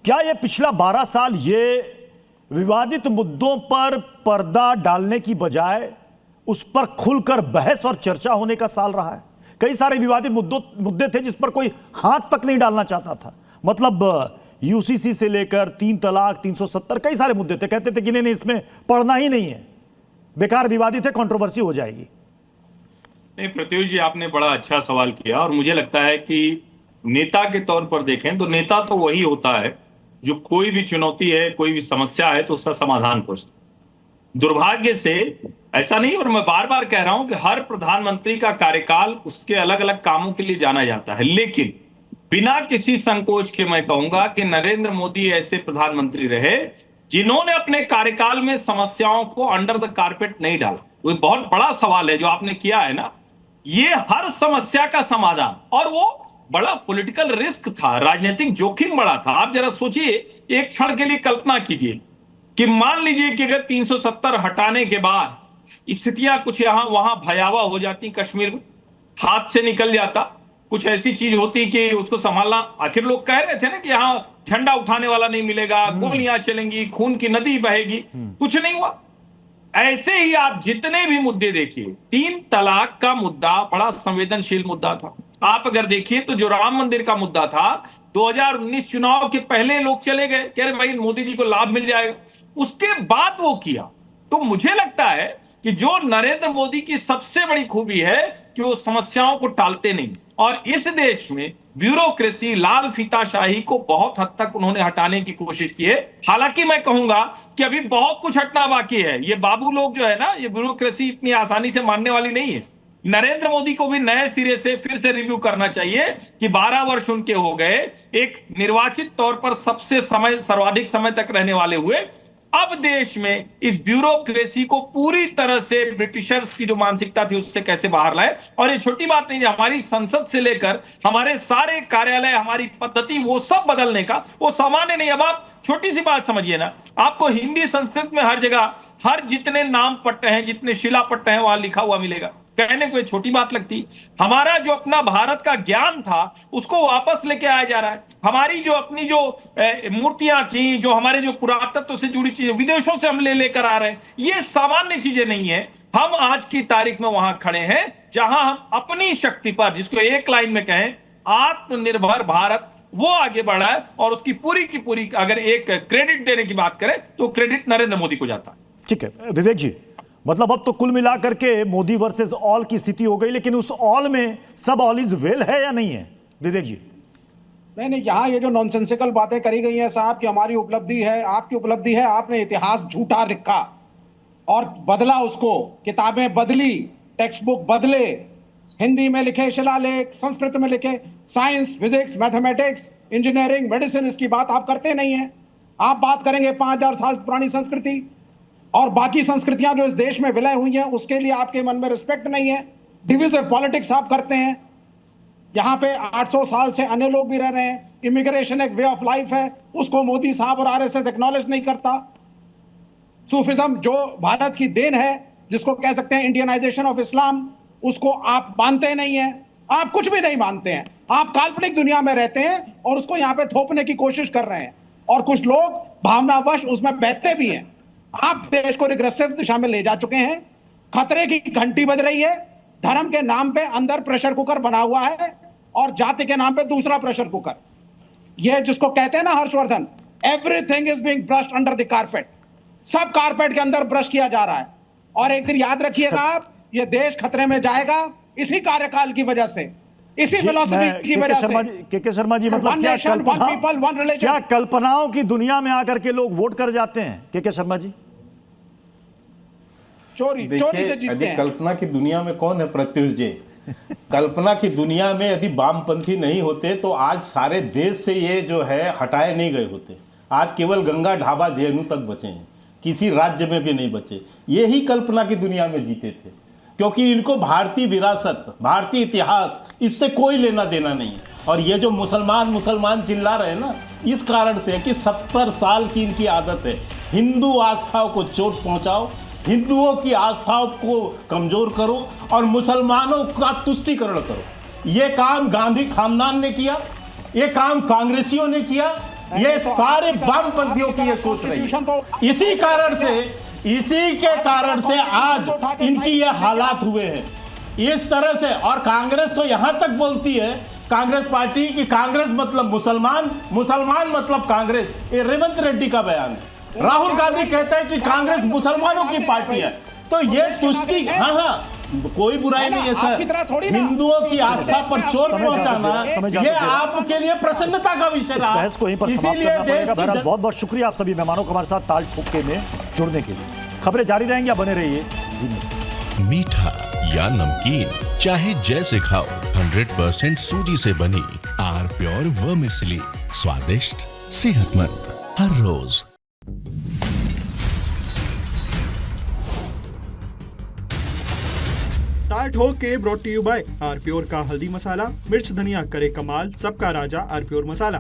क्या ये पिछला 12 साल ये विवादित मुद्दों पर पर्दा डालने की बजाय उस पर खुलकर बहस और चर्चा होने का साल रहा है। कई सारे विवादित मुद्दे थे जिस पर कोई हाथ तक नहीं डालना चाहता था। मतलब यूसीसी से लेकर 3 तलाक, 370, कई सारे मुद्दे थे। कहते थे कि नहीं इसमें पढ़ना ही नहीं है, बेकार विवादित है, कंट्रोवर्सी हो जाएगी। नहीं प्रत्युष जी, आपने बड़ा अच्छा सवाल किया और मुझे लगता है कि नेता के तौर पर देखें तो नेता तो वही होता है जो कोई भी चुनौती है, कोई भी समस्या है तो उसका समाधान खोजता है। दुर्भाग्य से ऐसा नहीं, और मैं बार बार कह रहा हूं कि हर प्रधानमंत्री का कार्यकाल उसके अलग अलग कामों के लिए जाना जाता है, लेकिन बिना किसी संकोच के मैं कहूंगा कि नरेंद्र मोदी ऐसे प्रधानमंत्री रहे जिन्होंने अपने कार्यकाल में समस्याओं को अंडर द कारपेट नहीं डाला। वो बहुत बड़ा सवाल है जो आपने किया है ना, ये हर समस्या का समाधान, और वो बड़ा पॉलिटिकल रिस्क था, राजनीतिक जोखिम बड़ा था। आप जरा सोचिए, एक क्षण के लिए कल्पना कीजिए कि मान लीजिए कि अगर 370 हटाने के बाद स्थितियां कुछ यहां वहां भयावह हो जाती, कश्मीर में हाथ से निकल जाता, कुछ ऐसी चीज होती कि उसको संभालना, आखिर लोग कह रहे थे ना कि यहां झंडा उठाने वाला नहीं मिलेगा, गोलियां चलेंगी, खून की नदी बहेगी, कुछ नहीं हुआ। ऐसे ही आप जितने भी मुद्दे देखिए, 3 तलाक का मुद्दा बड़ा संवेदनशील मुद्दा था। आप अगर देखिए तो जो राम मंदिर का मुद्दा था, 2019 चुनाव के पहले लोग चले गए, कह रहे भाई मोदी जी को लाभ मिल जाएगा, उसके बाद वो किया। तो मुझे लगता है कि जो नरेंद्र मोदी की सबसे बड़ी खूबी है कि वो समस्याओं को टालते नहीं, और इस देश में ब्यूरोक्रेसी, लाल फीताशाही को बहुत हद तक उन्होंने हटाने की कोशिश की है। हालांकि मैं कहूंगा कि अभी बहुत कुछ हटना बाकी है। ये बाबू लोग जो है ना, ये ब्यूरोक्रेसी इतनी आसानी से मानने वाली नहीं है। नरेंद्र मोदी को भी नए सिरे से फिर से रिव्यू करना चाहिए कि 12 वर्ष उनके हो गए, एक निर्वाचित तौर पर सबसे सर्वाधिक समय तक रहने वाले हुए। अब देश में इस ब्यूरोक्रेसी को पूरी तरह से ब्रिटिशर्स की जो मानसिकता थी उससे कैसे बाहर लाए। और ये छोटी बात नहीं है, हमारी संसद से लेकर हमारे सारे कार्यालय, हमारी पद्धति, वो सब बदलने का वो सामान्य नहीं। अब आप छोटी सी बात समझिए ना, आपको हिंदी संस्कृत में हर जगह हर जितने नाम पट्टे हैं, जितने शिला पट्टे हैं, वहां लिखा हुआ मिलेगा। कहने को छोटी बात लगती, हमारा जो अपना भारत का ज्ञान था उसको वापस लेके आया जा रहा है। हमारी जो अपनी जो मूर्तियां थी, जो हमारे जो पुरातत्व से जुड़ी चीजें विदेशों से हम लेकर आ रहे हैं, ये सामान्य चीजें नहीं है। हम आज की तारीख में वहां खड़े हैं जहां हम अपनी शक्ति पर, जिसको एक लाइन में कहें आत्मनिर्भर भारत, वो आगे बढ़ा है। और उसकी पूरी की पूरी अगर एक क्रेडिट देने की बात करें तो क्रेडिट नरेंद्र मोदी को जाता है। ठीक है विवेक जी, मतलब अब तो कुल मिलाकर के मोदी वर्सेस ऑल की स्थिति हो गई, लेकिन उस ऑल में सब ऑल इज वेल है या नहीं है विवेक जी? नहीं, यहाँ ये जो नॉनसेंसिकल बातें करी गई हैं साहब कि हमारी उपलब्धि है, आपकी उपलब्धि है, आपने इतिहास झूठा लिखा और बदला उसको, किताबें बदली, टेक्स्ट बुक बदले, हिंदी में लिखे शिलालेख, संस्कृत में लिखे, science, physics, mathematics, engineering, medicine, इसकी बात आप करते नहीं हैं। आप बात करेंगे 5000 साल पुरानी संस्कृति और बाकी संस्कृतियां जो इस देश में विलय हुई हैं, उसके लिए आपके मन में रिस्पेक्ट नहीं है। डिविजिव पॉलिटिक्स आप करते हैं। यहाँ पे 800 साल से अन्य लोग भी रह रहे हैं। इमिग्रेशन एक वे ऑफ लाइफ है, उसको मोदी साहब और आरएसएस एक्नॉलेज नहीं करता। सूफिज्म जो भारत की देन है, जिसको कह सकते हैं इंडियनाइजेशन ऑफ इस्लाम, उसको आप मानते नहीं है। आप कुछ भी नहीं मानते हैं, आप काल्पनिक दुनिया में रहते हैं और उसको यहाँ पे थोपने की कोशिश कर रहे हैं, और कुछ लोग भावनावश उसमें बहते भी हैं। आप देश को रिग्रेसिव दिशा में ले जा चुके हैं। खतरे की घंटी बज रही है। धर्म के नाम पे अंदर प्रेशर कुकर बना हुआ है और जाति के नाम पे दूसरा प्रेशर कुकर। यह जिसको कहते हैं ना Harshvardhan, everything is being brushed under the carpet. सब कारपेट के अंदर ब्रश किया जा रहा है। और एक दिन याद रखिएगा आप, ये देश खतरे में जाएगा इसी कार्यकाल की वजह से, इसी फिलॉसफी की वजह से। के शर्मा जी, मतलब क्या कल्पनाओं की दुनिया में आकर के लोग वोट कर जाते हैं? के शर्मा जी, चोरी से जीतते हैं। कल्पना की दुनिया में कौन है प्रत्युष जी? कल्पना की दुनिया में यदि वामपंथी नहीं होते तो आज सारे देश से ये जो है हटाए नहीं गए होते। आज केवल गंगा ढाबा जेएनयू तक बचे हैं, किसी राज्य में भी नहीं बचे। ये ही कल्पना की दुनिया में जीते थे, क्योंकि इनको भारतीय विरासत, भारतीय इतिहास, इससे कोई लेना देना नहीं है। और ये जो मुसलमान चिल्ला रहे हैं ना, इस कारण से कि 70 साल की इनकी आदत है, हिंदू आस्थाओं को चोट पहुंचाओ, हिंदुओं की आस्थाओं को कमजोर करो और मुसलमानों का तुष्टीकरण करो। ये काम गांधी खानदान ने किया, ये काम कांग्रेसियों ने किया, ये सारे वामपंथियों की ये सोच रही है। इसी कारण से इसी के कारण से आज इनकी ये हालात हुए हैं इस तरह से। और कांग्रेस तो यहां तक बोलती है, कांग्रेस पार्टी की कांग्रेस मतलब मुसलमान, मुसलमान मतलब कांग्रेस। ये रेवंत रेड्डी का बयान है। राहुल गांधी कहते हैं कि कांग्रेस मुसलमानों की पार्टी है। तो ये तुष्टि, हाँ, कोई बुराई नहीं है सर। हिंदुओं की आस्था पर चोट पहुंचाना ये आपके लिए प्रसन्नता का विषय रहा। इसीलिए बहुत बहुत शुक्रिया आप सभी मेहमानों को हमारे साथ ताल ठोके में जुड़ने के लिए। खबरें जारी रहेंगी, बने रहिए। मीठा या नमकीन, चाहे जैसे खाओ, 100% सूजी से बनी आर प्योर वर्मिसेली, स्वादिष्ट, सेहतमंद हर रोज। ताल ठोक के brought to you by R Pure का हल्दी मसाला, मिर्च धनिया करे कमाल, सबका राजा आर प्योर मसाला।